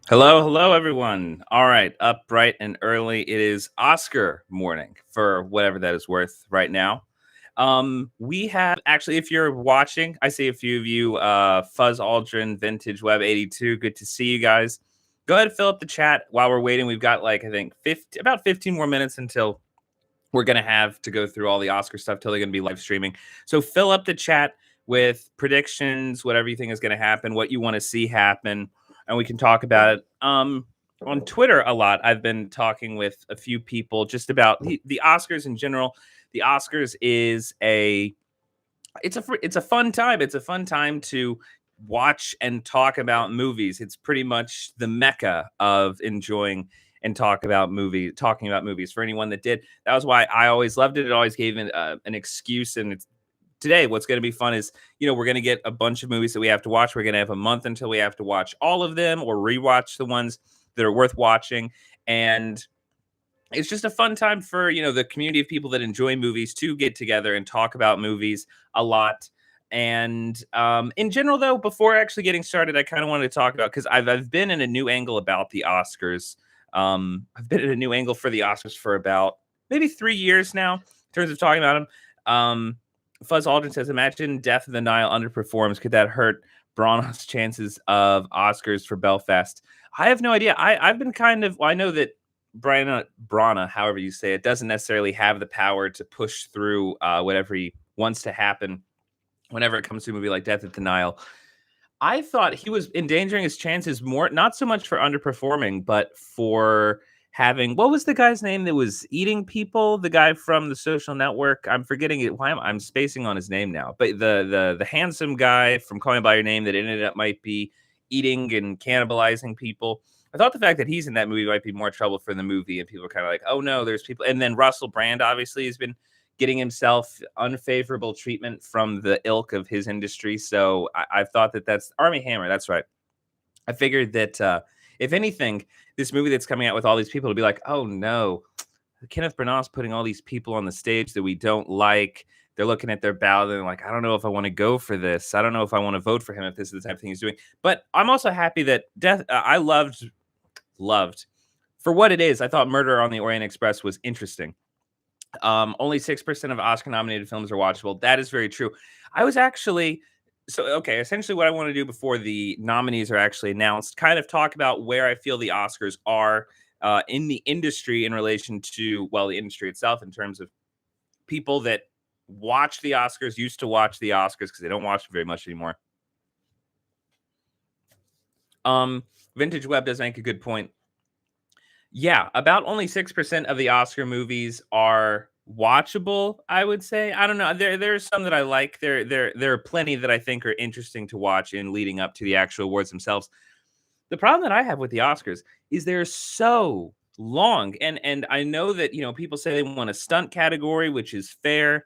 Hello, hello, everyone. All right, up bright and early. It is Oscar morning for whatever that is worth right now. We have actually, if you're watching, I see a few of you, Fuzz Aldrin, Vintage Web 82. Good to see you guys. Go ahead and fill up the chat while we're waiting. We've got like I think 50, about 15 more minutes until we're gonna have to go through all the Oscar stuff till they're gonna be live streaming. So fill up the chat with predictions, whatever you think is gonna happen, what you want to see happen, and we can talk about it. On Twitter a lot. I've been talking with a few people just about the Oscars in general. The Oscars is it's a fun time. It's a fun time to watch and talk about movies. It's pretty much the mecca of enjoying and talking about movies for anyone that did. That was why I always loved it. It always gave an excuse. And it's today what's going to be fun is we're going to get a bunch of movies that we have to watch. We're going to have a month until we have to watch all of them or rewatch the ones that are worth watching. And it's just a fun time for the community of people that enjoy movies to get together and talk about movies a lot. And in general, though, before actually getting started, I kind of wanted to talk about because I've been in a new angle about the Oscars. I've been in a new angle for the Oscars for about maybe 3 years now in terms of talking about them. Fuzz Aldrin says, "Imagine Death of the Nile underperforms. Could that hurt Branagh's chances of Oscars for Belfast?" I have no idea. I've been I know that Branagh, however you say it, doesn't necessarily have the power to push through whatever he wants to happen whenever it comes to a movie like Death at the Nile. I thought he was endangering his chances more, not so much for underperforming, but for having what was the guy's name that was eating people? The guy from the Social Network. I'm forgetting it. Why I'm spacing on his name now? But the handsome guy from Call Me by Your Name that ended up might be eating and cannibalizing people. I thought the fact that he's in that movie might be more trouble for the movie, and people are kind of like, "Oh no, there's people." And then Russell Brand obviously has been getting himself unfavorable treatment from the ilk of his industry. So I thought that's Army Hammer. That's right. I figured that if anything, this movie that's coming out with all these people will be like, oh no, Kenneth Branagh's putting all these people on the stage that we don't like. They're looking at their ballot and they're like, I don't know if I want to go for this. I don't know if I want to vote for him if this is the type of thing he's doing. But I'm also happy that I loved for what it is. I thought Murder on the Orient Express was interesting. Only 6% of Oscar nominated films are watchable. That is very true. I was actually okay. Essentially, what I want to do before the nominees are actually announced, kind of talk about where I feel the Oscars are in the industry in relation to the industry itself in terms of people that watch the Oscars, used to watch the Oscars because they don't watch them very much anymore. Vintage Web does make a good point. Yeah, about only 6% of the Oscar movies are watchable, I would say. I don't know. There's some that I like. There are plenty that I think are interesting to watch in leading up to the actual awards themselves. The problem that I have with the Oscars is they're so long. And I know that, people say they want a stunt category, which is fair.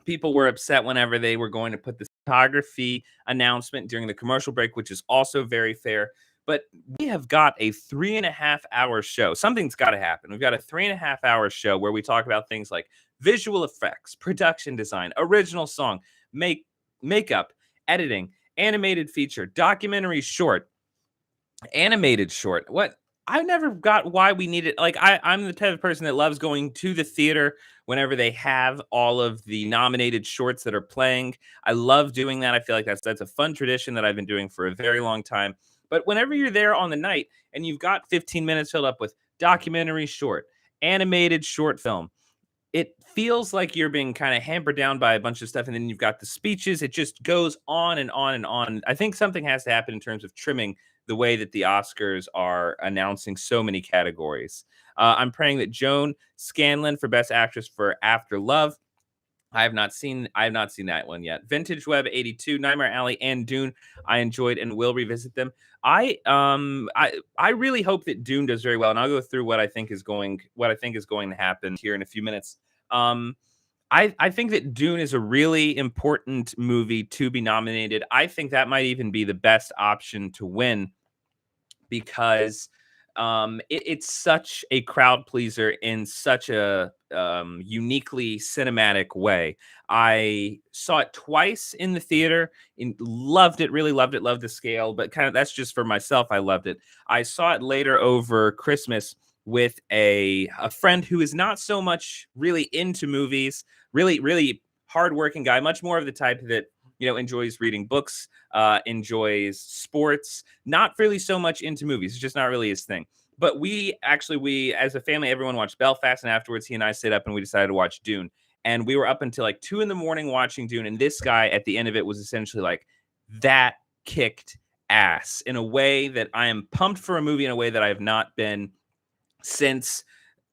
People were upset whenever they were going to put the photography announcement during the commercial break, which is also very fair. But we have got a 3.5 hour show. Something's got to happen. We've got a 3.5 hour show where we talk about things like visual effects, production design, original song, makeup, editing, animated feature, documentary short, animated short. What I never got why we needed I'm the type of person that loves going to the theater whenever they have all of the nominated shorts that are playing. I love doing that. I feel like that's a fun tradition that I've been doing for a very long time. But whenever you're there on the night and you've got 15 minutes filled up with documentary short, animated short film, it feels like you're being kind of hampered down by a bunch of stuff. And then you've got the speeches. It just goes on and on and on. I think something has to happen in terms of trimming the way that the Oscars are announcing so many categories. I'm praying that Joan Scanlon for Best Actress for After Love. I have not seen that one yet. Vintage Web 82, Nightmare Alley, and Dune. I enjoyed and will revisit them. I really hope that Dune does very well, and I'll go through what I think is going to happen here in a few minutes. I think that Dune is a really important movie to be nominated. I think that might even be the best option to win because it's such a crowd pleaser in such a uniquely cinematic way. I saw it twice in the theater and loved it, really loved it, loved the scale, but kind of that's just for myself. I loved it. I saw it later over Christmas with a friend who is not so much really into movies, really hardworking guy, much more of the type that enjoys reading books, enjoys sports, not really so much into movies. It's just not really his thing. But we as a family, everyone watched Belfast, and afterwards he and I stayed up and we decided to watch Dune. And we were up until like 2 in the morning watching Dune. And this guy at the end of it was essentially like, that kicked ass in a way that I am pumped for a movie in a way that I have not been since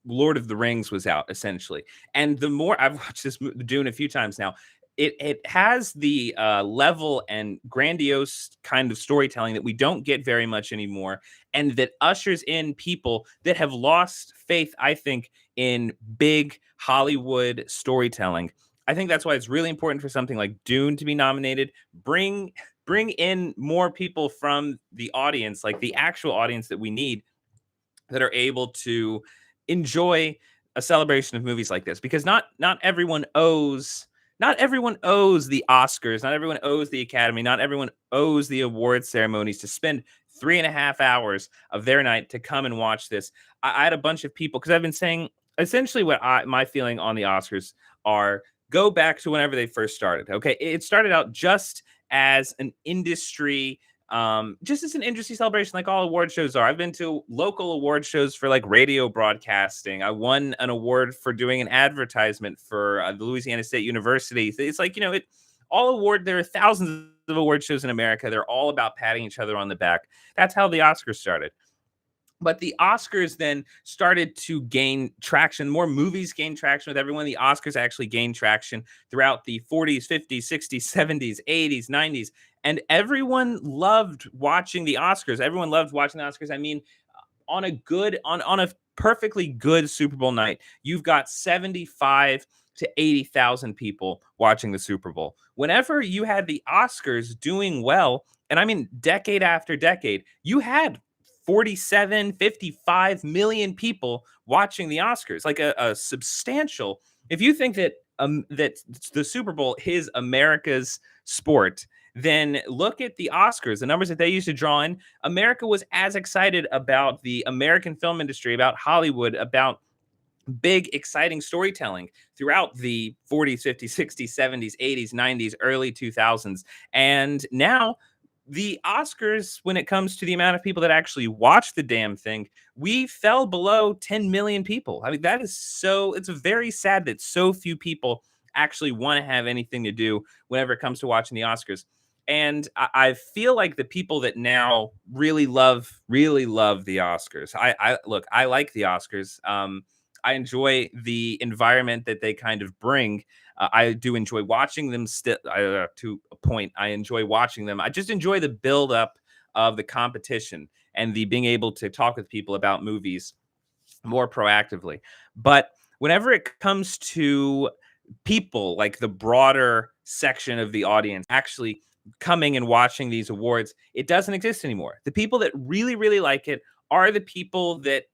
Lord of the Rings was out, essentially. And the more I've watched this Dune a few times now, it has the level and grandiose kind of storytelling that we don't get very much anymore, and that ushers in people that have lost faith, I think, in big Hollywood storytelling. I think that's why it's really important for something like Dune to be nominated. Bring in more people from the audience, like the actual audience that we need, that are able to enjoy a celebration of movies like this, because not everyone owes the Oscars, not everyone owes the Academy, not everyone owes the award ceremonies to spend 3.5 hours of their night to come and watch this. I had a bunch of people, because I've been saying essentially what my feeling on the Oscars are: go back to whenever they first started. Okay, it started out as an industry just as an industry celebration, like all award shows are. I've been to local award shows for like radio broadcasting. I won an award for doing an advertisement for the Louisiana State University. It's like, there are thousands of award shows in America. They're all about patting each other on the back. That's how the Oscars started. But the Oscars then started to gain traction. More movies gained traction with everyone. The Oscars actually gained traction throughout the 40s, 50s, 60s, 70s, 80s, 90s. And everyone loved watching the Oscars. Everyone loved watching the Oscars. I mean, on a perfectly good Super Bowl night, you've got 75 to 80,000 people watching the Super Bowl. Whenever you had the Oscars doing well, and I mean decade after decade, you had 47, 55 million people watching the Oscars, like a substantial. If you think that the Super Bowl is America's sport, then look at the Oscars, the numbers that they used to draw in. America was as excited about the American film industry, about Hollywood, about big, exciting storytelling throughout the 40s, 50s, 60s, 70s, 80s, 90s, early 2000s. And now the Oscars, when it comes to the amount of people that actually watch the damn thing, we fell below 10 million people. I mean, it's very sad that so few people actually want to have anything to do whenever it comes to watching the Oscars. And I feel like the people that now really love the Oscars. I like the Oscars. I enjoy the environment that they kind of bring. I do enjoy watching them to a point. I enjoy watching them. I just enjoy the build up of the competition and the being able to talk with people about movies more proactively. But whenever it comes to people, like the broader section of the audience actually coming and watching these awards, it doesn't exist anymore. The people that really, really like it are the people that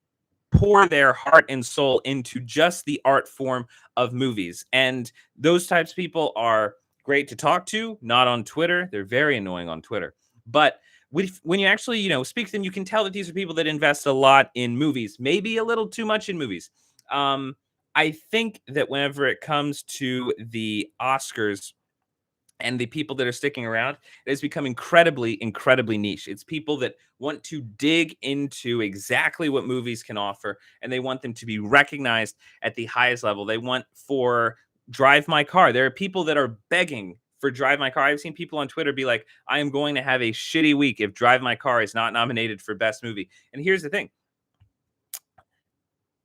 pour their heart and soul into just the art form of movies. And those types of people are great to talk to, not on Twitter. They're very annoying on Twitter. But when you actually, speak to them, you can tell that these are people that invest a lot in movies, maybe a little too much in movies. I think that whenever it comes to the Oscars, and the people that are sticking around, it has become incredibly, incredibly niche. It's people that want to dig into exactly what movies can offer, and they want them to be recognized at the highest level. They want for Drive My Car. There are people that are begging for Drive My Car. I've seen people on Twitter be like, I am going to have a shitty week if Drive My Car is not nominated for Best Movie. And here's the thing.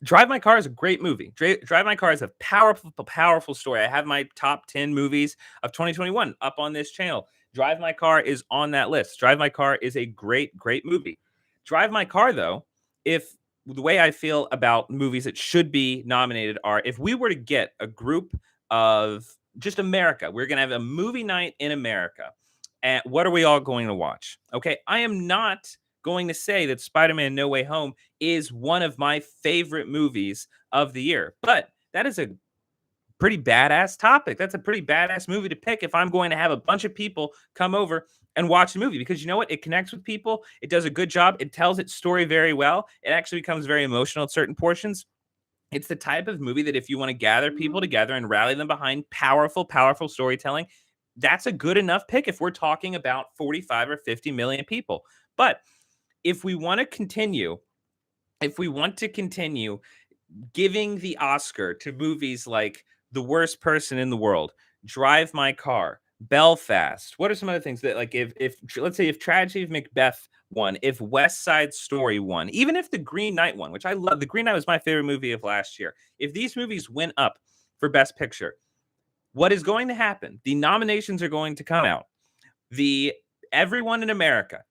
Drive My Car is a great movie. Drive My Car is a powerful, powerful story. I have my top 10 movies of 2021 up on this channel. Drive My Car is on that list. Drive My Car is a great, great movie. Drive My Car, though, if the way I feel about movies that should be nominated are, if we were to get a group of just America, we're going to have a movie night in America. And what are we all going to watch? Okay, I am not going to say that Spider-Man No Way Home is one of my favorite movies of the year. But that is a pretty badass topic. That's a pretty badass movie to pick if I'm going to have a bunch of people come over and watch the movie, because you know what? It connects with people. It does a good job. It tells its story very well. It actually becomes very emotional at certain portions. It's the type of movie that if you want to gather people together and rally them behind powerful, powerful storytelling, that's a good enough pick if we're talking about 45 or 50 million people. But if we want to continue, if we want to continue giving the Oscar to movies like The Worst Person in the World, Drive My Car, Belfast. What are some other things that, like, if let's say if Tragedy of Macbeth won, if West Side Story won, even if The Green Knight won, which I love, The Green Knight was my favorite movie of last year. If these movies went up for Best Picture, what is going to happen? The nominations are going to come out. The everyone in America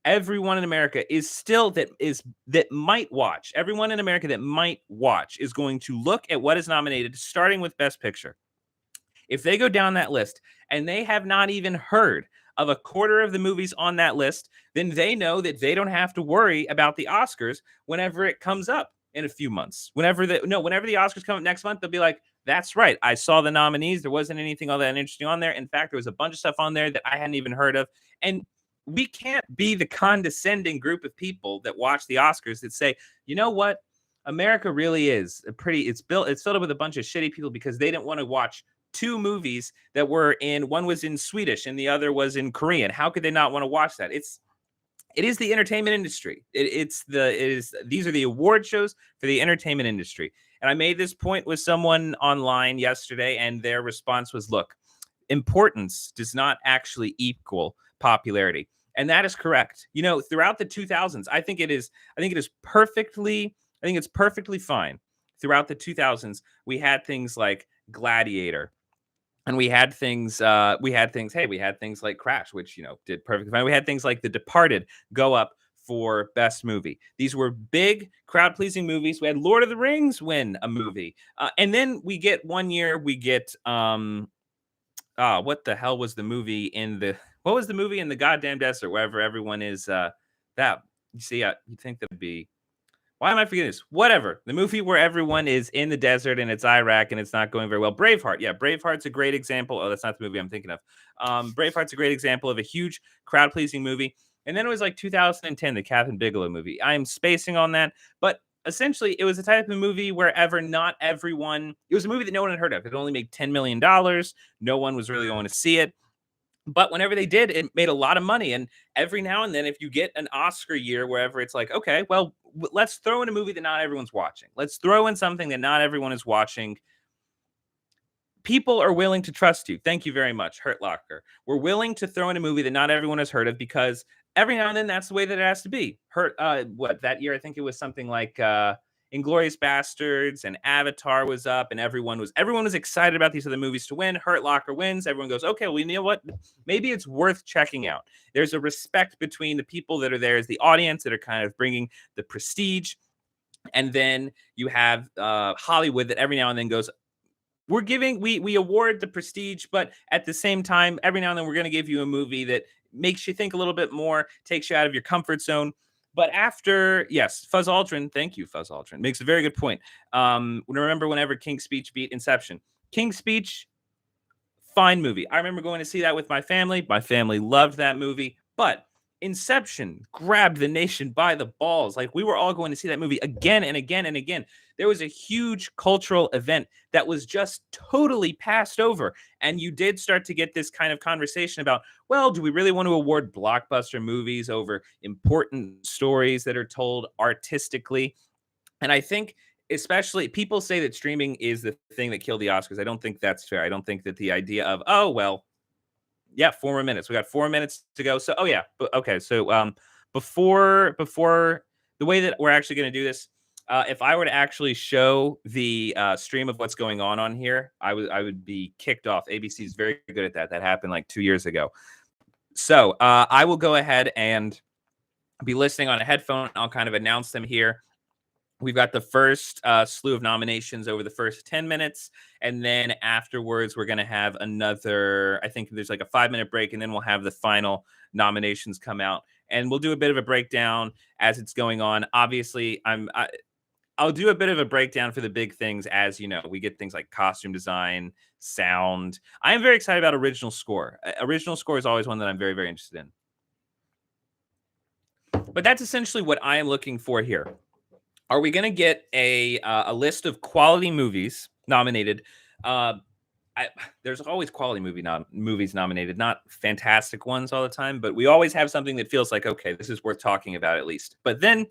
is still that might watch. Everyone in America that might watch is going to look at what is nominated, starting with Best Picture. If they go down that list and they have not even heard of a quarter of the movies on that list, then they know that they don't have to worry about the Oscars whenever it comes up in a few months. Whenever the Oscars come up next month, they'll be like, that's right, I saw the nominees. There wasn't anything all that interesting on there. In fact, there was a bunch of stuff on there that I hadn't even heard of. And we can't be the condescending group of people that watch the Oscars that say, you know what? America really is it's filled up with a bunch of shitty people because they didn't want to watch two movies that were in, one was in Swedish and the other was in Korean. How could they not want to watch that? It is the entertainment industry. These are the award shows for the entertainment industry. And I made this point with someone online yesterday, and their response was, look, importance does not actually equal popularity. And that is correct. You know, throughout the 2000s, I think it's perfectly fine. Throughout the 2000s, we had things like Gladiator, and we had things like Crash, which, you know, did perfectly fine. We had things like The Departed go up for Best Movie. These were big crowd pleasing movies. We had Lord of the Rings win a movie, and then we get one year what the hell was the movie in the what was the movie in the goddamn desert, wherever everyone is, that you see, you think that would be, why am I forgetting this? Whatever. The movie where everyone is in the desert and it's Iraq and it's not going very well. Braveheart. Yeah, Braveheart's a great example. Oh, that's not the movie I'm thinking of. Braveheart's a great example of a huge crowd pleasing movie. And then it was like 2010, the Catherine Bigelow movie. I'm spacing on that, but essentially it was a type of movie wherever not everyone, it was a movie that no one had heard of. It only made $10 million. No one was really going to see it. But whenever they did, it made a lot of money. And every now and then, if you get an Oscar year wherever it's like, okay, well, let's throw in a movie that not everyone's watching. Let's throw in something that not everyone is watching. People are willing to trust you. Thank you very much, Hurt Locker. We're willing to throw in a movie that not everyone has heard of, because every now and then that's the way that it has to be. That year, I think it was something like Inglorious Bastards and Avatar was up, and everyone was excited about these other movies to win. Hurt Locker wins. Everyone goes, okay, well, you know what? Maybe it's worth checking out. There's a respect between the people that are there as the audience that are kind of bringing the prestige. And then you have Hollywood that every now and then goes, we award the prestige, but at the same time, every now and then we're going to give you a movie that makes you think a little bit more, takes you out of your comfort zone. But yes, Fuzz Aldrin, thank you, Fuzz Aldrin, makes a very good point. Remember whenever King's Speech beat Inception. King's Speech, fine movie. I remember going to see that with my family. My family loved that movie, but Inception grabbed the nation by the balls. Like, we were all going to see that movie again and again and again. There was a huge cultural event that was just totally passed over. And you did start to get this kind of conversation about, well, do we really want to award blockbuster movies over important stories that are told artistically? And I think, especially, people say that streaming is the thing that killed the Oscars. I don't think that's fair. I don't think that the idea of, oh, well, yeah, 4 more minutes. We got 4 minutes to go. So, okay. So, before the way that we're actually going to do this, if I were to actually show the stream of what's going on here, I would be kicked off. ABC is very good at that. That happened like 2 years ago. So, I will go ahead and be listening on a headphone. I'll kind of announce them here. We've got the first slew of nominations over the first 10 minutes. And then afterwards, we're going to have another, I think there's like a 5-minute break, and then we'll have the final nominations come out. And we'll do a bit of a breakdown as it's going on. Obviously, I'll do a bit of a breakdown for the big things as we get things like costume design, sound. I am very excited about original score. Original score is always one that I'm very, very interested in. But that's essentially what I am looking for here. Are we going to get a list of quality movies nominated? Uh, there's always quality movies nominated, not fantastic ones all the time, but we always have something that feels like, okay, this is worth talking about at least. But then,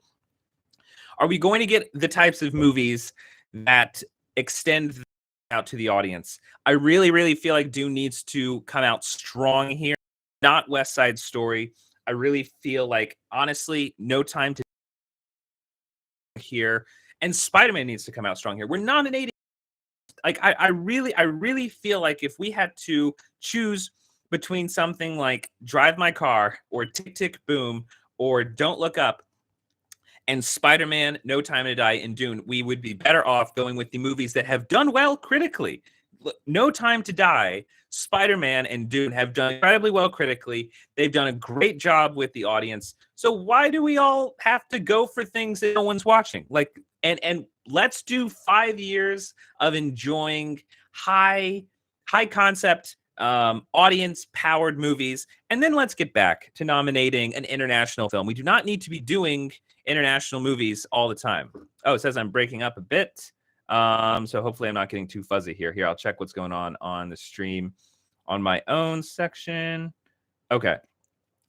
are we going to get the types of movies that extend out to the audience? I really, really feel like Dune needs to come out strong here, not West Side Story. I really feel like, honestly, No Time to here, and Spider-Man needs to come out strong here. We're nominating. Like I really feel like if we had to choose between something like Drive My Car or Tick Tick Boom or Don't Look Up and Spider-Man, No Time to Die, and Dune, we would be better off going with the movies that have done well critically. No Time to Die, Spider-Man, and Dune have done incredibly well critically. They've done a great job with the audience. So why do we all have to go for things that no one's watching? Like, and let's do 5 years of enjoying high concept audience powered movies, and then let's get back to nominating an international film. We do not need to be doing international movies all the time. Oh, it says I'm breaking up a bit. So hopefully I'm not getting too fuzzy here. I'll check what's going on the stream on my own section. Okay.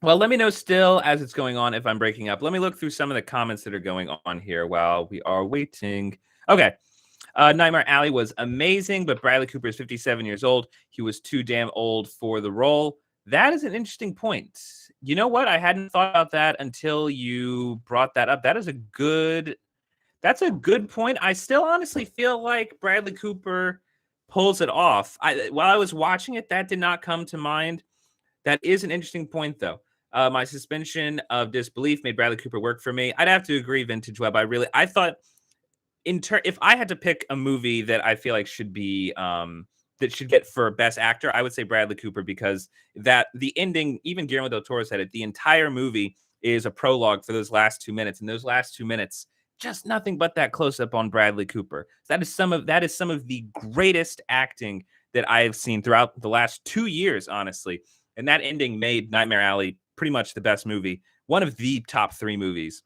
Well, let me know still as it's going on if I'm breaking up. Let me look through some of the comments that are going on here while we are waiting. Okay. Nightmare Alley was amazing, but Bradley Cooper is 57 years old. He was too damn old for the role. That is an interesting point. You know what? I hadn't thought about that until you brought that up. That's a good point. I still honestly feel like Bradley Cooper pulls it off. While I was watching it, that did not come to mind. That is an interesting point, though. My suspension of disbelief made Bradley Cooper work for me. I'd have to agree, Vintage Web. I thought if I had to pick a movie that I feel like should be that should get for best actor, I would say Bradley Cooper, because that the ending, even Guillermo del Toro said it, the entire movie is a prologue for those last 2 minutes, and those last 2 minutes, just nothing but that close up on Bradley Cooper. That is some of the greatest acting that I have seen throughout the last 2 years, honestly. And that ending made Nightmare Alley pretty much the best movie, one of the top 3 movies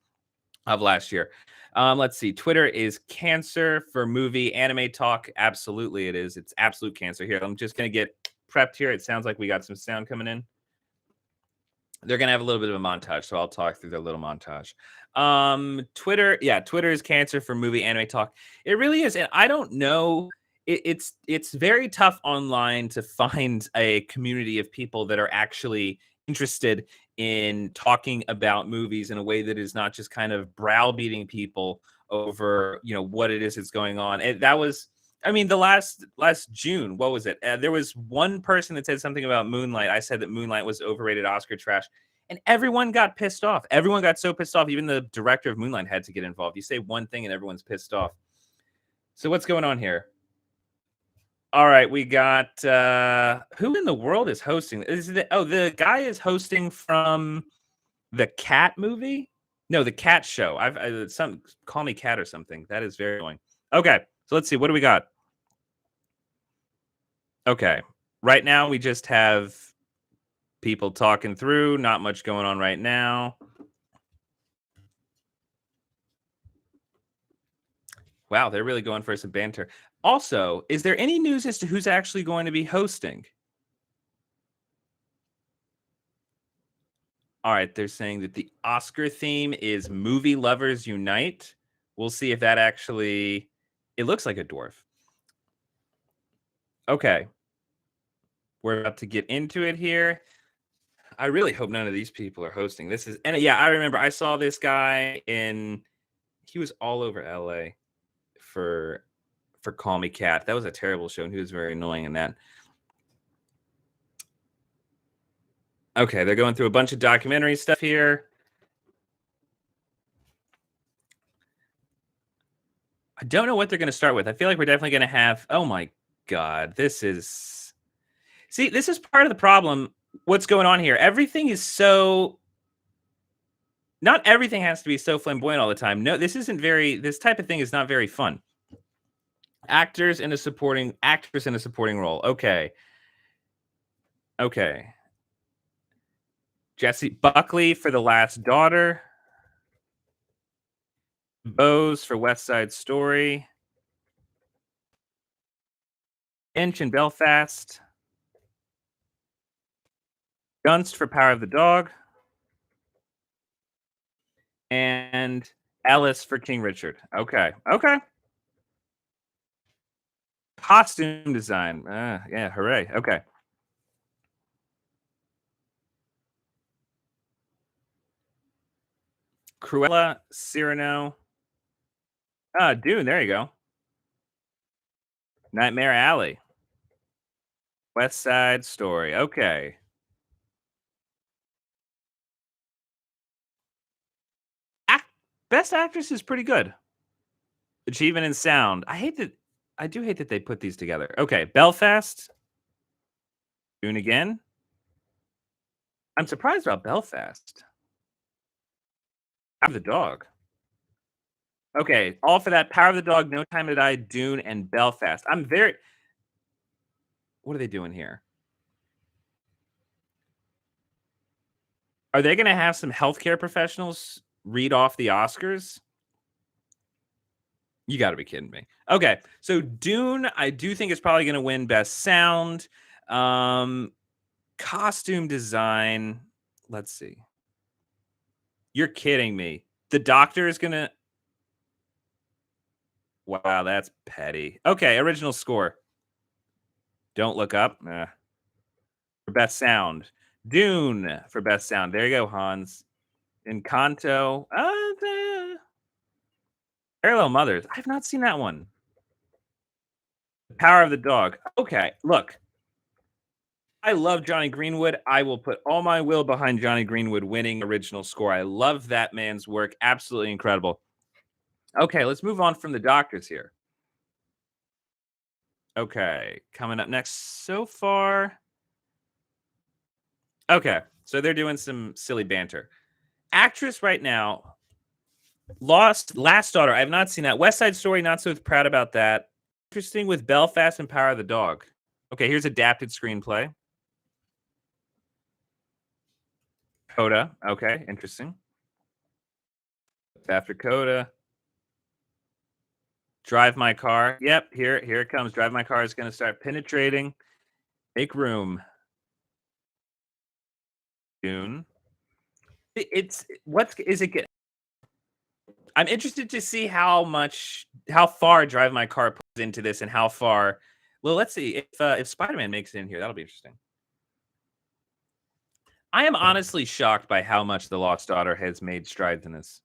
of last year. Let's see. Twitter is cancer for movie anime talk. Absolutely, it is. It's absolute cancer here. I'm just going to get prepped here. It sounds like we got some sound coming in. They're going to have a little bit of a montage, so I'll talk through their little montage. Twitter is cancer for movie anime talk. It really is. And I don't know. It's very tough online to find a community of people that are actually interested in talking about movies in a way that is not just kind of browbeating people over, what it is that's going on. And that was, the last June, what was it? There was one person that said something about Moonlight. I said that Moonlight was overrated Oscar trash. And everyone got pissed off. Everyone got so pissed off. Even the director of Moonlight had to get involved. You say one thing and everyone's pissed off. So what's going on here? All right, we got who in the world is hosting? The guy is hosting from the Cat movie? No, the Cat Show. Some Call Me Cat or something. That is very annoying. Okay, so let's see. What do we got? Okay, right now we just have people talking through. Not much going on right now. Wow, they're really going for some banter. Also, is there any news as to who's actually going to be hosting? All right, they're saying that the Oscar theme is Movie Lovers Unite. We'll see if that actually... It looks like a dwarf. Okay. We're about to get into it here. I really hope none of these people are hosting. And yeah, I remember I saw this guy he was all over LA for Call Me Cat. That was a terrible show, and he was very annoying in that. Okay, they're going through a bunch of documentary stuff here. I don't know what they're going to start with. I feel like we're definitely going to have... Oh my God, this is part of the problem. What's going on here? Everything is so... Not everything has to be so flamboyant all the time. No, this isn't very. This type of thing is not very fun. Actress in a supporting role. Okay, okay. Jesse Buckley for The Last Daughter. Bose for West Side Story. Inch in Belfast. Gunst for Power of the Dog. And Ellis for King Richard. Okay. Okay. Costume design. Yeah, hooray. Okay. Cruella, Cyrano. Dune. There you go. Nightmare Alley. West Side Story. Okay. Act- Best actress is pretty good. Achievement in sound. I do hate that they put these together. Okay. Belfast. Dune again. I'm surprised about Belfast. Power of the Dog. Okay. All for that. Power of the Dog, No Time to Die, Dune, and Belfast. What are they doing here? Are they going to have some healthcare professionals read off the Oscars? You got to be kidding me. Okay, so Dune, I do think is probably going to win Best Sound, costume design. Let's see. You're kidding me. The Doctor is going to. Wow, that's petty. Okay, original score. Don't Look Up. For Best Sound. Dune for Best Sound. There you go, Hans. Encanto. Parallel Mothers. I've not seen that one. Power of the Dog. Okay, look. I love Johnny Greenwood. I will put all my will behind Johnny Greenwood winning original score. I love that man's work. Absolutely incredible. Okay, let's move on from the doctors here. Okay, coming up next so far. Okay, so they're doing some silly banter. Actress right now, Last Daughter. I have not seen that. West Side Story, not so proud about that. Interesting with Belfast and Power of the Dog. Okay, here's adapted screenplay. Coda. Okay, interesting. After Coda. Drive My Car. Yep, here it comes. Drive My Car is going to start penetrating. Make room. Dune. It's what's is it get? I'm interested to see how far Drive My Car puts into this and how far. Well, let's see if Spider-Man makes it in here. That'll be interesting. I am honestly shocked by how much The Lost Daughter has made strides in this.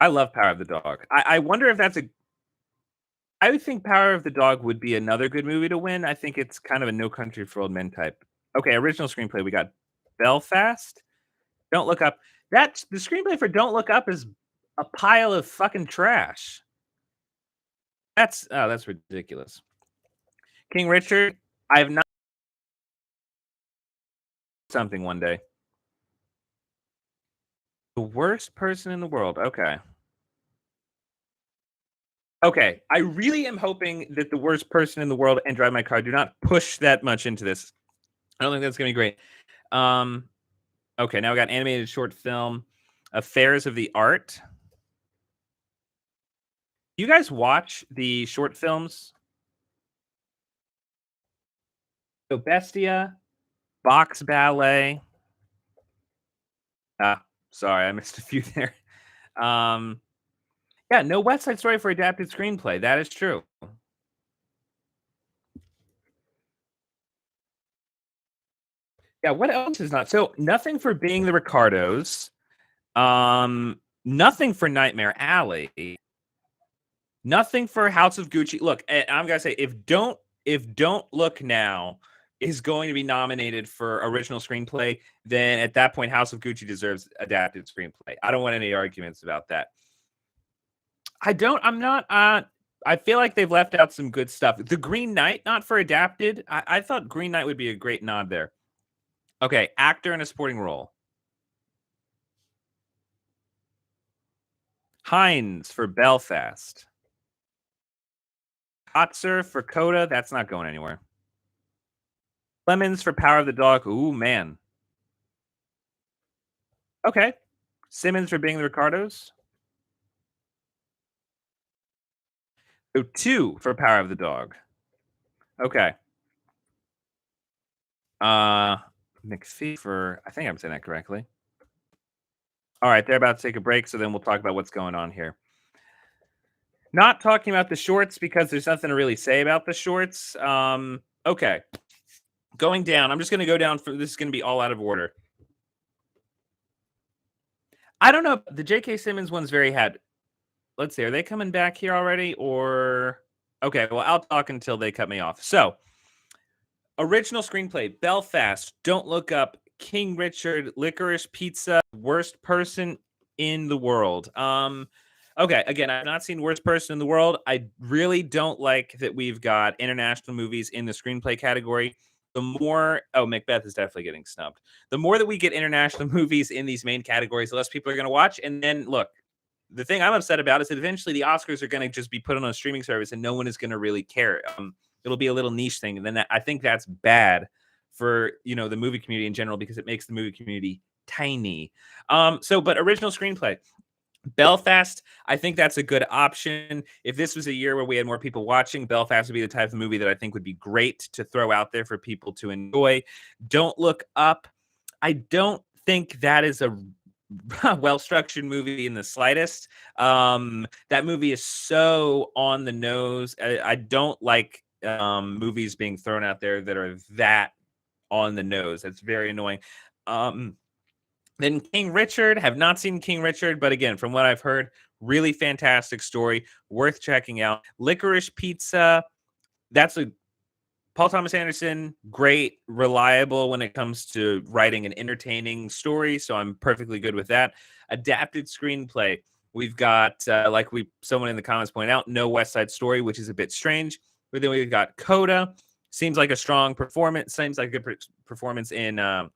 I love Power of the Dog. I wonder if that's a. I would think Power of the Dog would be another good movie to win. I think it's kind of a No Country for Old Men type. Okay, original screenplay. We got Belfast. Don't Look Up. That's the screenplay for Don't Look Up is a pile of fucking trash. That's ridiculous. King Richard. I have not something one day. The worst person in the world. Okay. Okay. I really am hoping that the worst person in the world and Drive My Car do not push that much into this. I don't think that's gonna be great. Okay, now we got animated short film, Affairs of the Art. You guys watch the short films? So Bestia, Box Ballet. Sorry, I missed a few there. Yeah, no West Side Story for adapted screenplay. That is true. Yeah, what else is not? So nothing for Being the Ricardos. Nothing for Nightmare Alley. Nothing for House of Gucci. Look, I'm gonna say if Don't Look Now is going to be nominated for original screenplay, then at that point House of Gucci deserves adapted screenplay. I don't want any arguments about that. I'm not I feel like they've left out some good stuff. The Green Knight, not for adapted. I thought Green Knight would be a great nod there. Okay, actor in a supporting role. Hines for Belfast. Hotzer for Coda. That's not going anywhere. Lemons for Power of the Dog. Ooh, man. Okay. Simmons for Being the Ricardos. So 2 for Power of the Dog. Okay. Uh McPhee for, I think I'm saying that correctly. All right, they're about to take a break, so then we'll talk about what's going on here. Not talking about the shorts because there's nothing to really say about the shorts. Okay. Going down. I'm just gonna go down for this is gonna be all out of order. I don't know. The J.K. Simmons one's very had. Let's see, are they coming back here already? Or okay, well, I'll talk until they cut me off. So original screenplay: Belfast, Don't Look Up, King Richard, Licorice Pizza, Worst Person in the World. Okay, again, I've not seen Worst Person in the World. I really don't like that we've got international movies in the screenplay category. The more, oh, Macbeth is definitely getting snubbed. The more that we get international movies in these main categories, the less people are going to watch. And then look, the thing I'm upset about is that eventually the Oscars are going to just be put on a streaming service and no one is going to really care. It'll be a little niche thing, and then I think that's bad for the movie community in general because it makes the movie community tiny. But original screenplay. Belfast, I think that's a good option. If this was a year where we had more people watching, Belfast would be the type of movie that I think would be great to throw out there for people to enjoy. Don't Look Up. I don't think that is a well-structured movie in the slightest. That movie is so on the nose. I don't like movies being thrown out there that are that on the nose. That's very annoying. Then King Richard, have not seen King Richard, but again, from what I've heard, really fantastic story, worth checking out. Licorice Pizza, that's a Paul Thomas Anderson, great, reliable when it comes to writing an entertaining story, so I'm perfectly good with that. Adapted screenplay, we've got someone in the comments pointed out, No West Side Story, which is a bit strange. But then we've got Coda, seems like a strong performance, seems like a good performance in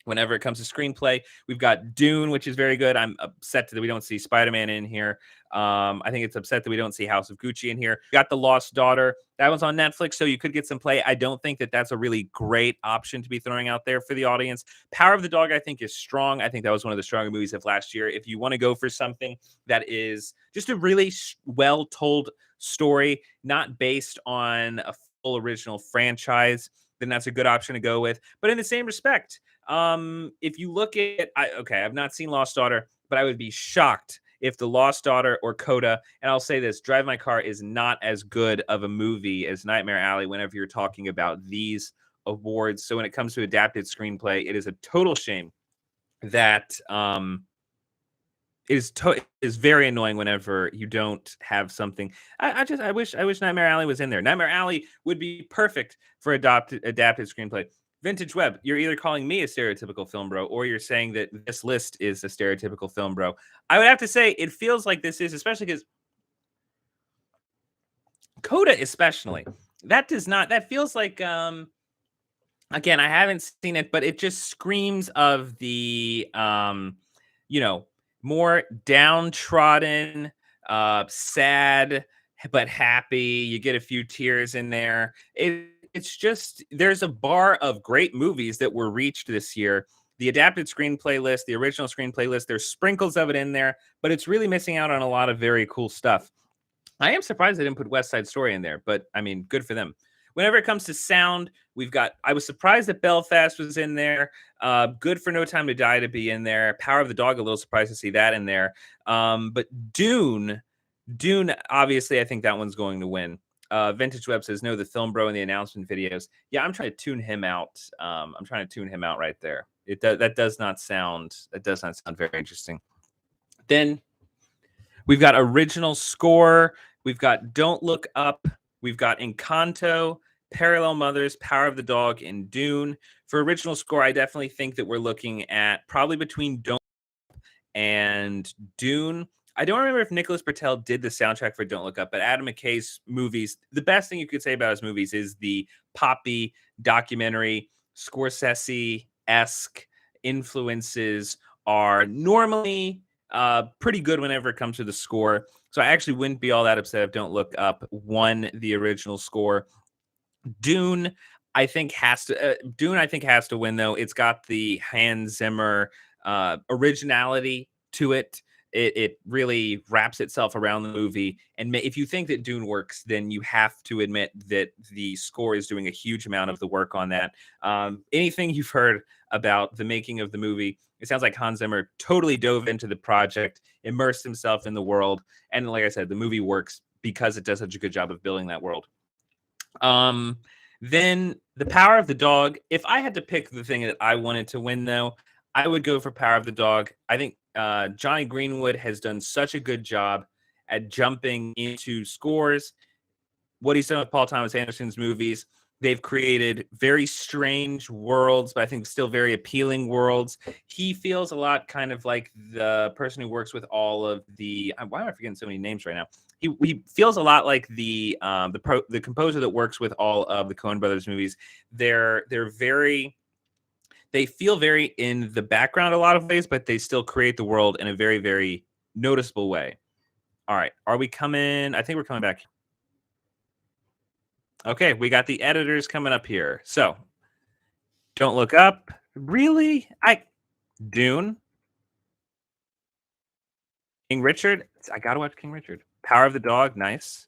whenever it comes to screenplay. We've got Dune, which is very good. I'm upset that we don't see Spider-Man in here. I think it's upset that we don't see House of Gucci in here. Got The Lost Daughter. That one's on Netflix, so you could get some play. I don't think that that's a really great option to be throwing out there for the audience. Power of the Dog, I think, is strong. I think that was one of the stronger movies of last year. If you want to go for something that is just a really well-told story, not based on a full original franchise, then that's a good option to go with. But in the same respect, if you look at, I've not seen Lost Daughter, but I would be shocked if The Lost Daughter or Coda, and I'll say this, Drive My Car is not as good of a movie as Nightmare Alley whenever you're talking about these awards. So when it comes to adapted screenplay, it is a total shame that is very annoying whenever you don't have something. I wish Nightmare Alley was in there. Nightmare Alley would be perfect for adapted screenplay. Vintage Web, you're either calling me a stereotypical film bro or you're saying that this list is a stereotypical film bro. I would have to say it feels like this is, especially because Coda especially. That feels like again, I haven't seen it, but it just screams of the more downtrodden, sad but happy. You get a few tears in there. It's just there's a bar of great movies that were reached this year. The adapted screenplay list, the original screenplay list, there's sprinkles of it in there, but it's really missing out on a lot of very cool stuff. I am surprised they didn't put West Side Story in there, but I mean, good for them. Whenever it comes to sound, I was surprised that Belfast was in there. Good for No Time to Die to be in there. Power of the Dog, a little surprised to see that in there. But Dune, obviously, I think that one's going to win. Vintage Web says, no, the film bro in the announcement videos. Yeah, I'm trying to tune him out. I'm trying to tune him out right there. That does not sound very interesting. Then we've got original score. We've got Don't Look Up. We've got Encanto, Parallel Mothers, Power of the Dog, and Dune. For original score, I definitely think that we're looking at probably between Don't and Dune. I don't remember if Nicholas Bertel did the soundtrack for Don't Look Up, but Adam McKay's movies, the best thing you could say about his movies is the poppy documentary, Scorsese-esque influences are normally pretty good whenever it comes to the score. So I actually wouldn't be all that upset if Don't Look Up won the original score. Dune, Dune, I think has to win though. It's got the Hans Zimmer originality to it. It really wraps itself around the movie, and if you think that Dune works, then you have to admit that the score is doing a huge amount of the work on that. Anything you've heard about the making of the movie, it sounds like Hans Zimmer totally dove into the project, immersed himself in the world, and like I said, the movie works because it does such a good job of building that world. Um, then the Power of the Dog. If I had to pick the thing that I wanted to win, though, I would go for Power of the Dog. I think Johnny Greenwood has done such a good job at jumping into scores. What he's done with Paul Thomas Anderson's movies, they've created very strange worlds, but I think still very appealing worlds. He feels a lot kind of like the person who works with all of the. Why am I forgetting so many names right now? He feels a lot like the composer that works with all of the Coen Brothers movies. They're very they feel very in the background a lot of ways, but they still create the world in a very very noticeable way. All right, are we coming? I think we're coming back. Okay, we got the editors coming up here. So Don't Look Up. Really? I Dune, King Richard. I gotta watch King Richard. Power of the Dog. Nice.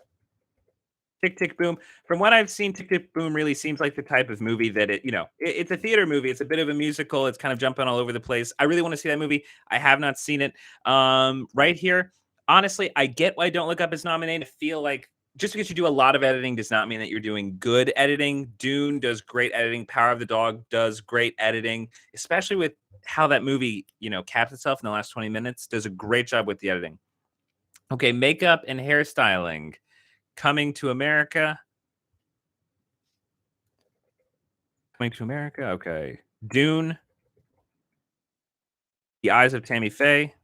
Tick Tick Boom. From what I've seen, Tick Tick Boom really seems like the type of movie that it's a theater movie. It's a bit of a musical. It's kind of jumping all over the place. I really want to see that movie. I have not seen it. Right here, honestly, I get why Don't Look Up is nominated. I feel like just because you do a lot of editing does not mean that you're doing good editing. Dune does great editing. Power of the Dog does great editing, especially with how that movie, caps itself in the last 20 minutes. Does a great job with the editing. Okay, makeup and hairstyling. Coming to America. Coming to America. Okay. Dune. The Eyes of Tammy Faye.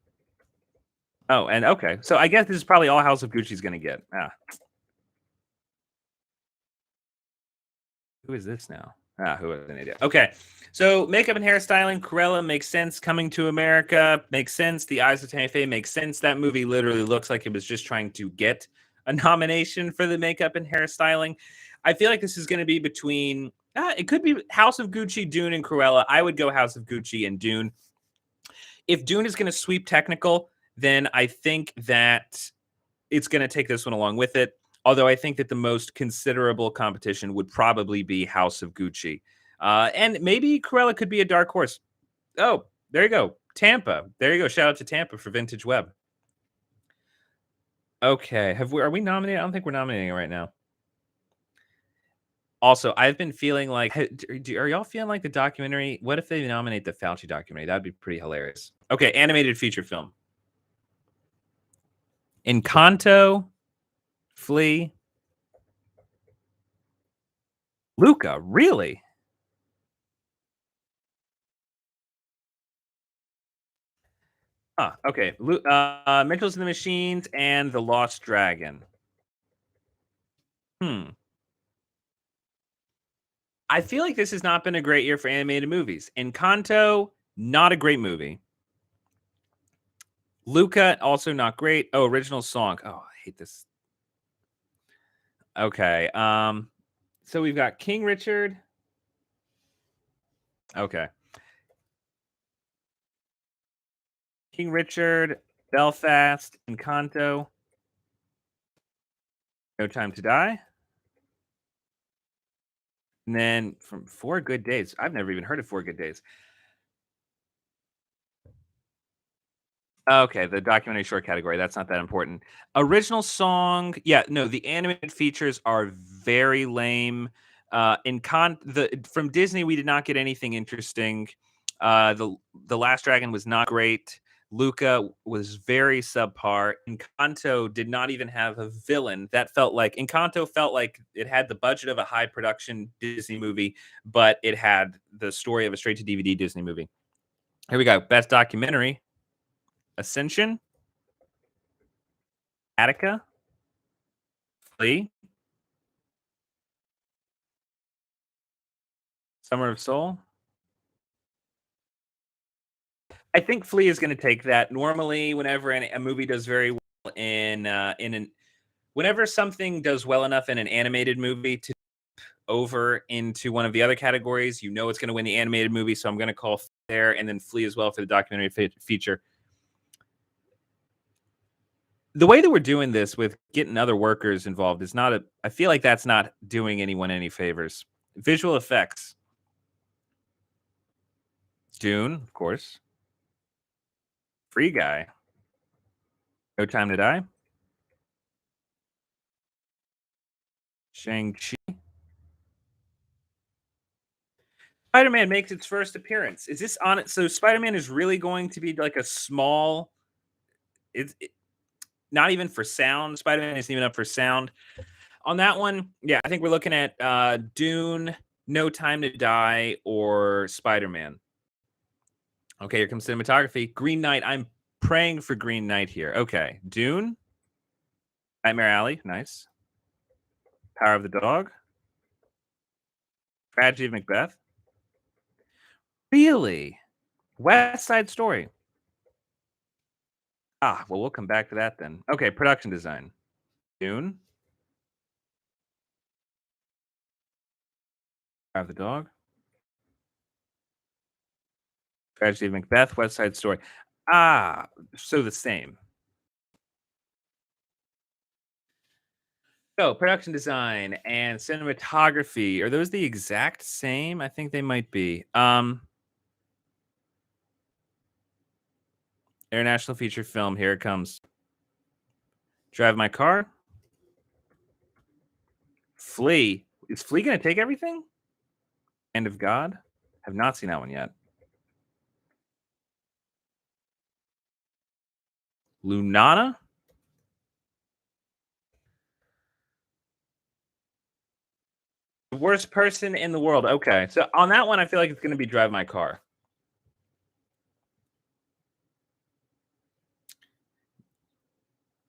Oh, and okay. So I guess this is probably all House of Gucci's going to get. Who is this now? Who is an idiot? Okay. So makeup and hairstyling, Cruella makes sense. Coming to America makes sense. The Eyes of Tammy Faye makes sense. That movie literally looks like it was just trying to get a nomination for the makeup and hairstyling. I feel like this is going to be between. It could be House of Gucci, Dune, and Cruella. I would go House of Gucci and Dune. If Dune is going to sweep technical, then I think that it's going to take this one along with it. Although I think that the most considerable competition would probably be House of Gucci. And maybe Cruella could be a dark horse. Oh, there you go. Tampa. There you go. Shout out to Tampa for Vintage Web. Okay. Are we nominated? I don't think we're nominating right now. Also, I've been feeling like, are y'all feeling like the documentary? What if they nominate the Fauci documentary? That'd be pretty hilarious. Okay, animated feature film. Encanto, Flea, Luca. Really? Okay. Mitchells and the Machines and The Lost Dragon. Hmm. I feel like this has not been a great year for animated movies. Encanto, not a great movie. Luca, also not great. Oh, original song. Oh, I hate this. Okay. So we've got King Richard. Okay. King Richard, Belfast, Encanto, No Time to Die. And then from Four Good Days. I've never even heard of Four Good Days. Okay, the documentary short category. That's not that important. Original song. Yeah, no, the animated features are very lame. From Disney, we did not get anything interesting. The Last Dragon was not great. Luca was very subpar. Encanto did not even have a villain. Encanto felt like it had the budget of a high production Disney movie, but it had the story of a straight to DVD Disney movie. Here we go. Best documentary. Ascension, Attica, Flea, Summer of Soul. I think Flea is going to take that. Normally, whenever a movie does very well in an whenever something does well enough in an animated movie to over into one of the other categories, you know it's going to win the animated movie. So I'm going to call there and then Flea as well for the documentary feature. The way that we're doing this with getting other workers involved is not a. I feel like that's not doing anyone any favors. Visual effects, Dune, of course. Free Guy, No Time to Die, Shang Chi. Spider-Man makes its first appearance. Is this on it? So Spider-Man is really going to be like a small. It's not even for sound. Spider-Man isn't even up for sound on that one. Yeah, I think we're looking at Dune, No Time to Die, or Spider-Man. Okay, here comes cinematography. Green Knight. I'm praying for Green Knight here. Okay, Dune, Nightmare Alley. Nice. Power of the Dog, Tragedy of Macbeth. Really? West Side Story. Ah, well, we'll come back to that then. Okay, production design. Dune, Power of the Dog, Tragedy of Macbeth, West Side Story. Ah, so the same. So production design and cinematography, are those the exact same? I think they might be. International feature film, here it comes. Drive My Car. Flee. Is Flee gonna take everything? Hand of God? Have not seen that one yet. Lunana? The worst person in the world. Okay. So on that one, I feel like it's gonna be Drive My Car.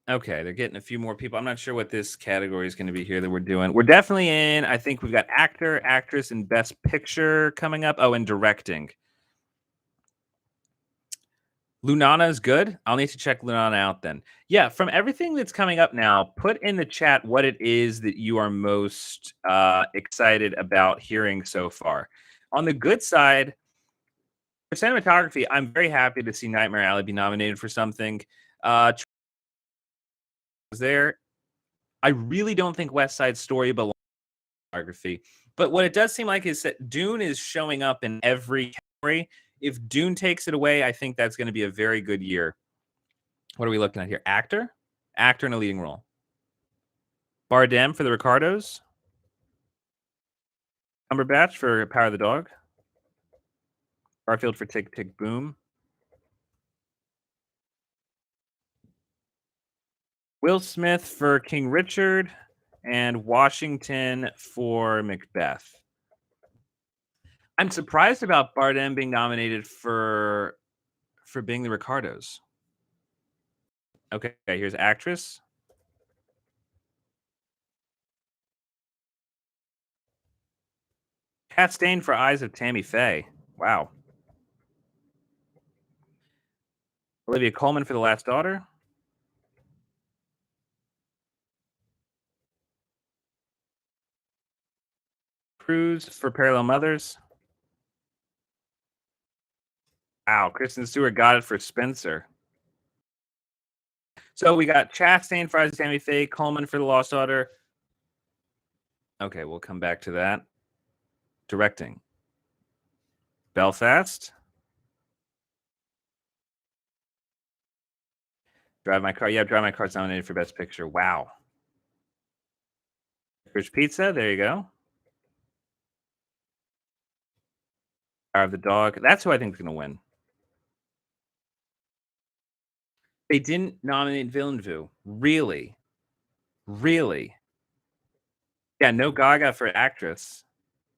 Okay, they're getting a few more people. I'm not sure what this category is going to be here that we're doing. We're definitely in. I think we've got actor, actress, and best picture coming up. Oh, and directing. Lunana is good. I'll need to check Lunana out then. Yeah, from everything that's coming up now, put in the chat what it is that you are most excited about hearing so far. On the good side, for cinematography, I'm very happy to see Nightmare Alley be nominated for something. Was there? I really don't think West Side Story belongs in cinematography, but what it does seem like is that Dune is showing up in every category. If Dune takes it away, I think that's going to be a very good year. What are we looking at here? Actor? Actor in a leading role. Bardem for the Ricardos. Cumberbatch for Power of the Dog. Garfield for Tick Tick Boom. Will Smith for King Richard. And Washington for Macbeth. I'm surprised about Bardem being nominated for being the Ricardos. Okay, here's actress. Chastain for Eyes of Tammy Faye. Wow. Olivia Colman for The Last Daughter. Cruz for Parallel Mothers. Wow, Kristen Stewart got it for Spencer. So we got Chastain for Eyes of Tammy Faye, Coleman for The Lost Daughter. Okay, we'll come back to that. Directing. Belfast. Drive My Car. Yeah, Drive My Car's nominated for Best Picture. Wow. There's Pizza. There you go. Power of the Dog. That's who I think is going to win. They didn't nominate Villeneuve. Really? Really? Yeah, no Gaga for actress.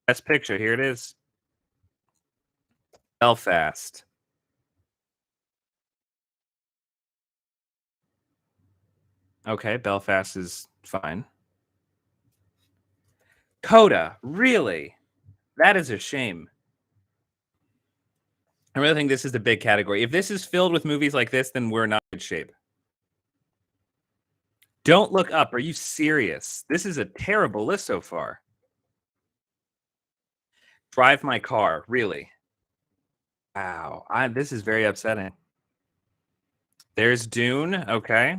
Best Picture. Here it is. Belfast. Okay, Belfast is fine. Coda. Really? That is a shame. I really think this is the big category. If this is filled with movies like this, then we're not in good shape. Don't Look Up. Are you serious? This is a terrible list so far. Drive My Car. Really? Wow. This is very upsetting. There's Dune. Okay.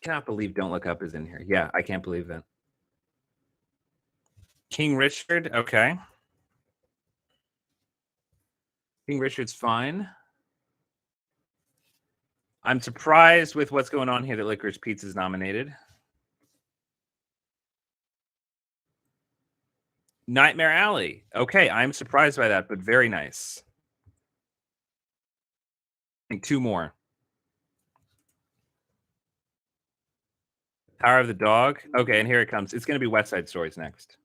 Cannot believe Don't Look Up is in here. Yeah, I can't believe that. King Richard. Okay. King Richard's fine. I'm surprised with what's going on here that Licorice Pizza is nominated. Nightmare Alley. Okay, I'm surprised by that, but very nice. I think two more. Power of the Dog. Okay, and here it comes. It's going to be West Side Stories next.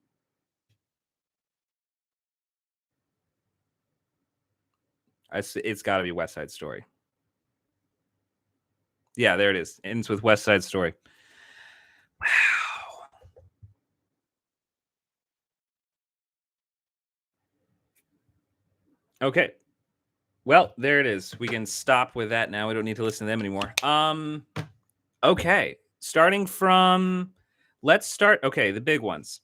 It's got to be West Side Story. Yeah, there it is. Ends with West Side Story. Wow. Okay. Well, there it is. We can stop with that now. We don't need to listen to them anymore. Okay. Starting from let's start. Okay, the big ones.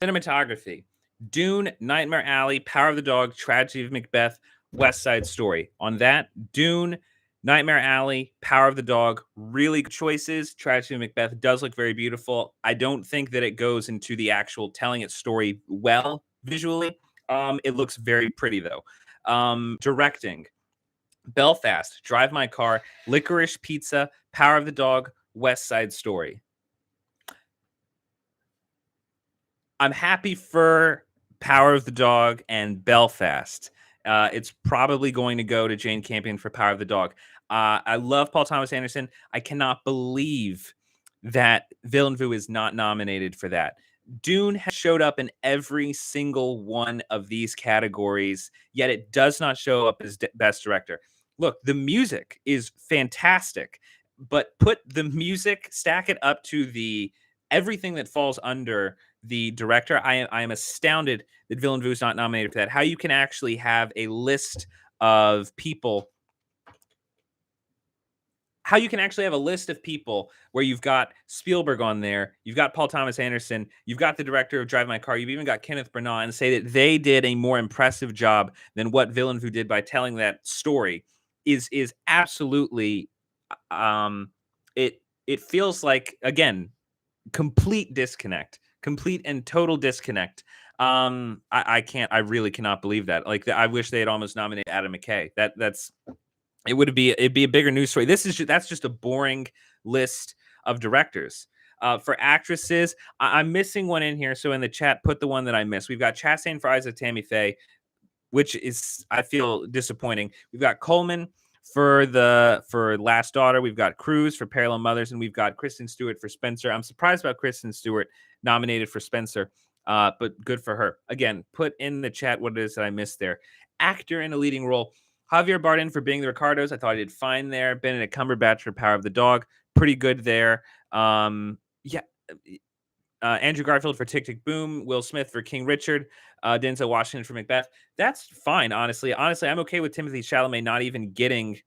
Cinematography. Dune, Nightmare Alley, Power of the Dog, Tragedy of Macbeth, West Side Story. On that, Dune, Nightmare Alley, Power of the Dog, really good choices. Tragedy of Macbeth does look very beautiful. I don't think that it goes into the actual telling its story well visually. It looks very pretty though. Directing. Belfast, Drive My Car, Licorice Pizza, Power of the Dog, West Side Story. I'm happy for Power of the Dog and Belfast. It's probably going to go to Jane Campion for Power of the Dog. I love Paul Thomas Anderson. I cannot believe that Villeneuve is not nominated for that. Dune has showed up in every single one of these categories, yet it does not show up as Best Director. Look, the music is fantastic, but put the music, stack it up to the everything that falls under the director. I am astounded that Villeneuve is not nominated for that. How you can actually have a list of people, how you can actually have a list of people where you've got Spielberg on there, you've got Paul Thomas Anderson, you've got the director of Drive My Car, you've even got Kenneth Branagh, and say that they did a more impressive job than what Villeneuve did by telling that story is absolutely it feels like, again, complete disconnect, complete and total disconnect. I can't, I really cannot believe that. Like, I wish they had almost nominated Adam McKay. That's it would be, it'd be a bigger news story. That's just a boring list of directors. For actresses, I'm missing one in here. So in the chat, put the one that I missed. We've got Chastain for Eyes of Tammy Faye, which is, I feel, disappointing. We've got Coleman for Last Daughter. We've got Cruz for Parallel Mothers, and we've got Kristen Stewart for Spencer. I'm surprised about Kristen Stewart nominated for Spencer, but good for her. Again, put in the chat what it is that I missed there. Actor in a leading role. Javier Bardem for Being the Ricardos. I thought he did fine there. Benedict Cumberbatch for Power of the Dog. Pretty good there. Yeah. Andrew Garfield for Tick Tick Boom, Will Smith for King Richard, Denzel Washington for Macbeth. That's fine, honestly. Honestly, I'm okay with Timothée Chalamet not even getting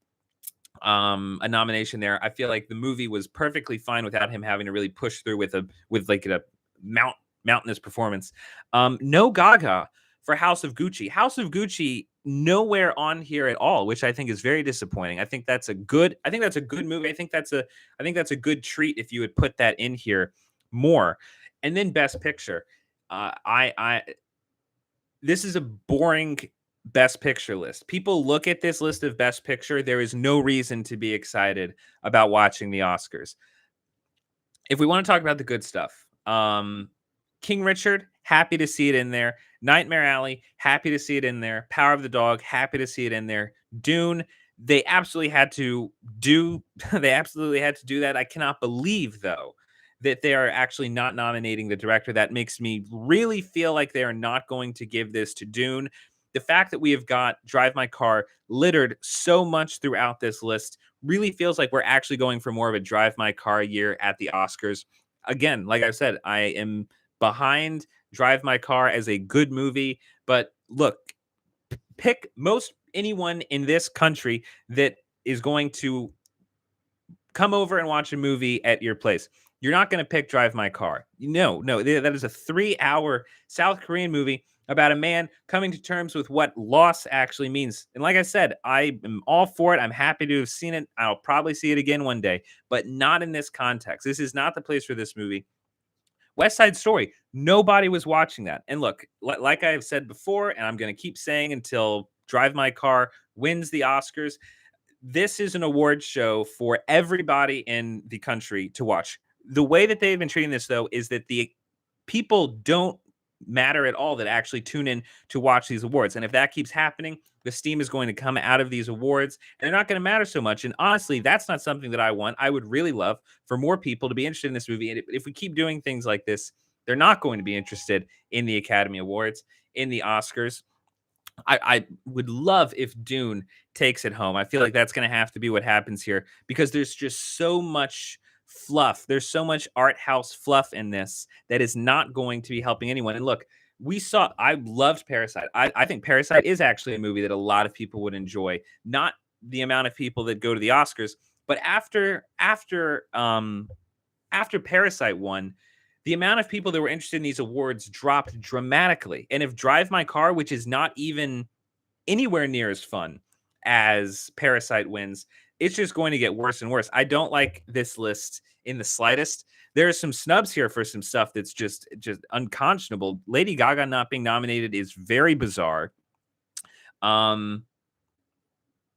a nomination there. I feel like the movie was perfectly fine without him having to really push through with like a mountainous performance. No Gaga for House of Gucci. House of Gucci nowhere on here at all, which I think is very disappointing. I think that's a good movie. I think that's a good treat if you would put that in here more. And then Best Picture. I This is a boring Best Picture list. People look at this list of Best Picture. There is no reason to be excited about watching the Oscars. If we want to talk about the good stuff, King Richard, happy to see it in there. Nightmare Alley, happy to see it in there. Power of the Dog, happy to see it in there. Dune, they absolutely had to do they absolutely had to do that. I cannot believe, though, that they are actually not nominating the director. That makes me really feel like they are not going to give this to Dune. The fact that we have got Drive My Car littered so much throughout this list really feels like we're actually going for more of a Drive My Car year at the Oscars. Again, like I said, I am behind Drive My Car as a good movie, but look, pick most anyone in this country that is going to come over and watch a movie at your place. You're not going to pick Drive My Car. No, no, that is a 3-hour South Korean movie about a man coming to terms with what loss actually means. And like I said, I am all for it. I'm happy to have seen it. I'll probably see it again one day, but not in this context. This is not the place for this movie. West Side Story, nobody was watching that. And look, like I have said before, and I'm going to keep saying until Drive My Car wins the Oscars, this is an award show for everybody in the country to watch. The way that they've been treating this, though, is that the people don't matter at all that actually tune in to watch these awards. And if that keeps happening, the steam is going to come out of these awards and they're not going to matter so much. And honestly, that's not something that I want. I would really love for more people to be interested in this movie. And if we keep doing things like this, they're not going to be interested in the Academy Awards, in the Oscars. I would love if Dune takes it home. I feel like that's going to have to be what happens here because there's just so much fluff. There's so much art house fluff in this that is not going to be helping anyone. And look, I loved Parasite. I think Parasite is actually a movie that a lot of people would enjoy. Not the amount of people that go to the Oscars, but after Parasite won, the amount of people that were interested in these awards dropped dramatically. And if Drive My Car, which is not even anywhere near as fun as Parasite wins, it's just going to get worse and worse. I don't like this list in the slightest. There are some snubs here for some stuff that's just unconscionable. Lady Gaga not being nominated is very bizarre.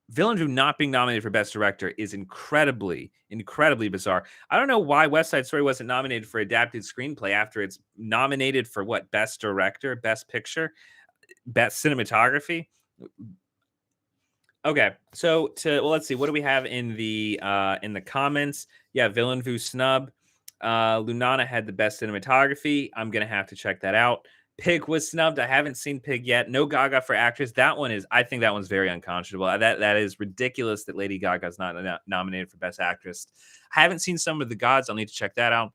Villeneuve not being nominated for Best Director is incredibly, incredibly bizarre. I don't know why West Side Story wasn't nominated for Adapted Screenplay after it's nominated for what? Best Director, Best Picture, Best Cinematography. Okay, so let's see. What do we have in the comments? Yeah, Villeneuve snub. Lunana had the best cinematography. I'm gonna have to check that out. Pig was snubbed. I haven't seen Pig yet. No Gaga for actress. I think that one's very unconscionable. That is ridiculous that Lady Gaga's not nominated for Best Actress. I haven't seen Summer of the Gods. I'll need to check that out.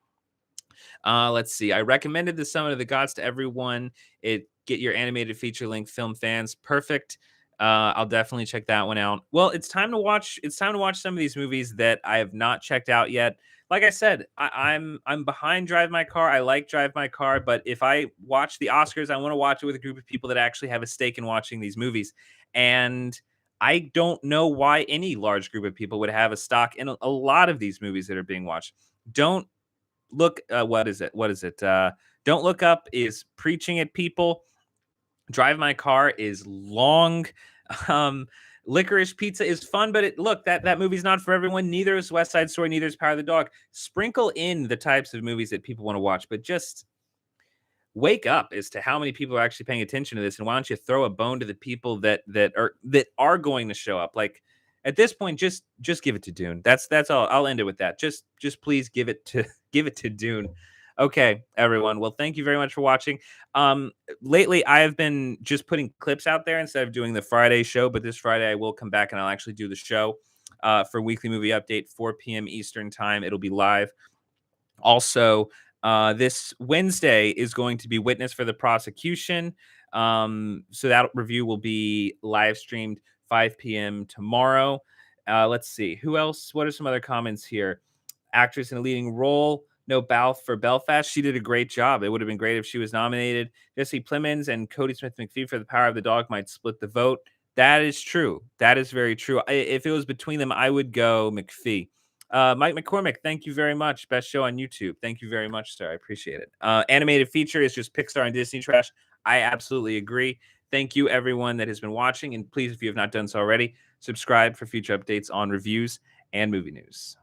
Let's see. I recommended the Summit of the Gods to everyone. Get your animated feature length film fans. Perfect. I'll definitely check that one out. Well, it's time to watch some of these movies that I have not checked out yet. Like I said, I'm behind Drive My Car. I like Drive My Car, but if I watch the Oscars, I want to watch it with a group of people that actually have a stake in watching these movies. And I don't know why any large group of people would have a stock in a lot of these movies that are being watched. Don't look. What is it? Don't Look Up is preaching at people. Drive My Car is long. Licorice Pizza is fun, but that movie's not for everyone. Neither is West Side Story, neither is Power of the Dog. Sprinkle in the types of movies that people want to watch, but just wake up as to how many people are actually paying attention to this. And why don't you throw a bone to the people that are going to show up? Like at this point, just give it to Dune. That's all. I'll end it with that. Just please give it to Dune. Okay, everyone. Well, thank you very much for watching. Lately, I have been just putting clips out there instead of doing the Friday show, but this Friday I will come back and I'll actually do the show for Weekly Movie Update, 4 p.m. Eastern Time. It'll be live. Also, this Wednesday is going to be Witness for the Prosecution. So that review will be live streamed 5 p.m. tomorrow. Let's see. Who else? What are some other comments here? Actress in a leading role. No bow for Belfast. She did a great job. It would have been great if she was nominated. Jesse Plemons and Cody Smith-McPhee for The Power of the Dog might split the vote. That is true. That is very true. If it was between them, I would go McPhee. Mike McCormick, thank you very much. Best show on YouTube. Thank you very much, sir. I appreciate it. Animated feature is just Pixar and Disney trash. I absolutely agree. Thank you, everyone that has been watching. And please, if you have not done so already, subscribe for future updates on reviews and movie news.